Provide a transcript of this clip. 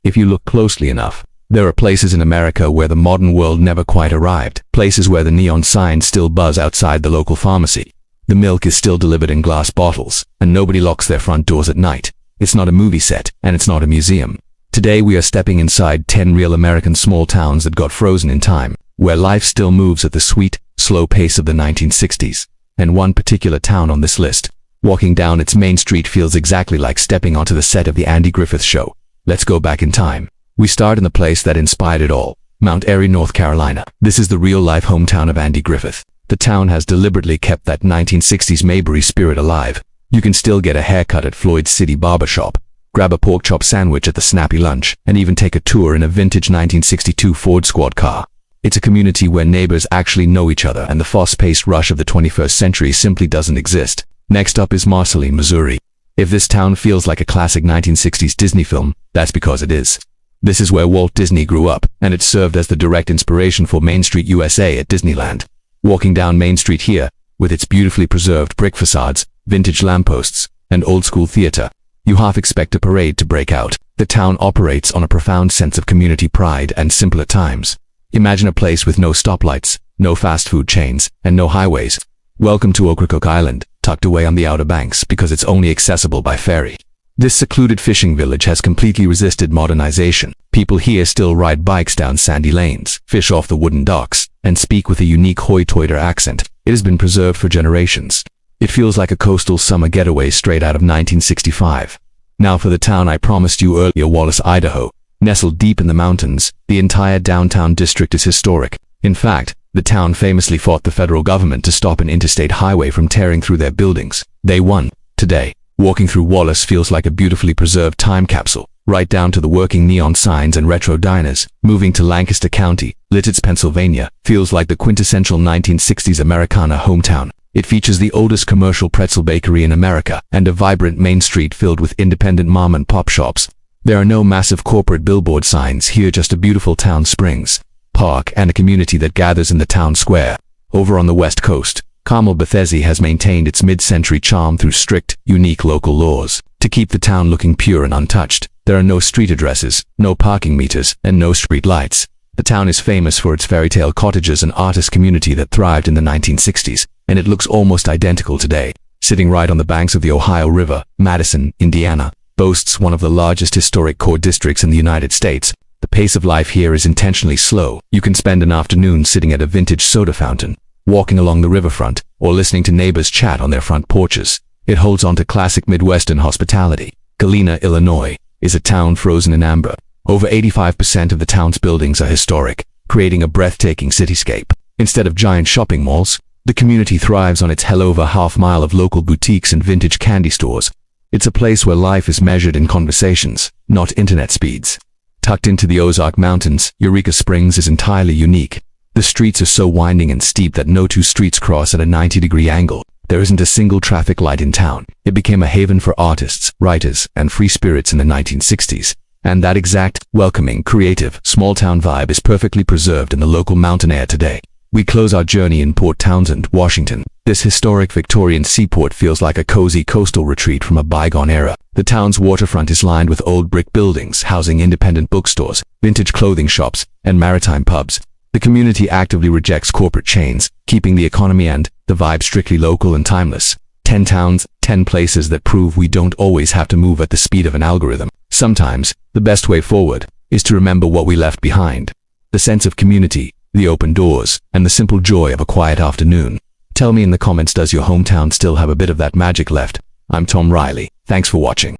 If you look closely enough, there are places in America where the modern world never quite arrived, places where the neon signs still buzz outside the local pharmacy. The milk is still delivered in glass bottles, and nobody locks their front doors at night. It's not a movie set, and it's not a museum. Today we are stepping inside 10 real American small towns that got frozen in time, where life still moves at the sweet, slow pace of the 1960s. And one particular town on this list, walking down its main street feels exactly like stepping onto the set of the Andy Griffith Show. Let's go back in time. We start in the place that inspired it all, Mount Airy, North Carolina. This is the real-life hometown of Andy Griffith. The town has deliberately kept that 1960s Mayberry spirit alive. You can still get a haircut at Floyd's City Barbershop, grab a pork chop sandwich at the Snappy Lunch, and even take a tour in a vintage 1962 Ford Squad car. It's a community where neighbors actually know each other, and the fast-paced rush of the 21st century simply doesn't exist. Next up is Marceline, Missouri. If this town feels like a classic 1960s Disney film, that's because it is. This is where Walt Disney grew up, and it served as the direct inspiration for Main Street USA at Disneyland. Walking down Main Street here, with its beautifully preserved brick facades, vintage lampposts, and old-school theater, you half expect a parade to break out. The town operates on a profound sense of community pride and simpler times. Imagine a place with no stoplights, no fast food chains, and no highways. Welcome to Ocracoke Island, tucked away on the Outer Banks because it's only accessible by ferry. This secluded fishing village has completely resisted modernization. People here still ride bikes down sandy lanes, fish off the wooden docks, and speak with a unique Hoy-Toyder accent. It has been preserved for generations. It feels like a coastal summer getaway straight out of 1965. Now for the town I promised you earlier, Wallace, Idaho. Nestled deep in the mountains, the entire downtown district is historic. In fact, the town famously fought the federal government to stop an interstate highway from tearing through their buildings. They won. Today, walking through Wallace feels like a beautifully preserved time capsule, right down to the working neon signs and retro diners. Moving to Lancaster County, Lititz, Pennsylvania, feels like the quintessential 1960s Americana hometown. It features the oldest commercial pretzel bakery in America and a vibrant main street filled with independent mom-and-pop shops. There are no massive corporate billboard signs here, just a beautiful town springs, park, and a community that gathers in the town square. Over on the west coast, Carmel, Bethesda has maintained its mid-century charm through strict, unique local laws. To keep the town looking pure and untouched, there are no street addresses, no parking meters, and no street lights. The town is famous for its fairy tale cottages and artist community that thrived in the 1960s, and it looks almost identical today. Sitting right on the banks of the Ohio River, Madison, Indiana, boasts one of the largest historic core districts in the United States. The pace of life here is intentionally slow. You can spend an afternoon sitting at a vintage soda fountain, walking along the riverfront, or listening to neighbors chat on their front porches. It holds on to classic Midwestern hospitality. Galena, Illinois, is a town frozen in amber. Over 85% of the town's buildings are historic, creating a breathtaking cityscape. Instead of giant shopping malls, the community thrives on its over half-mile of local boutiques and vintage candy stores. It's a place where life is measured in conversations, not internet speeds. Tucked into the Ozark Mountains, Eureka Springs is entirely unique. The streets are so winding and steep that no two streets cross at a 90-degree angle. There isn't a single traffic light in town. It became a haven for artists, writers, and free spirits in the 1960s. And that exact, welcoming, creative, small-town vibe is perfectly preserved in the local mountain air today. We close our journey in Port Townsend, Washington. This historic Victorian seaport feels like a cozy coastal retreat from a bygone era. The town's waterfront is lined with old brick buildings housing independent bookstores, vintage clothing shops, and maritime pubs. The community actively rejects corporate chains, keeping the economy and the vibe strictly local and timeless. 10 towns, 10 places that prove we don't always have to move at the speed of an algorithm. Sometimes, the best way forward is to remember what we left behind. The sense of community, the open doors, and the simple joy of a quiet afternoon. Tell me in the comments, does your hometown still have a bit of that magic left? I'm Tom Riley. Thanks for watching.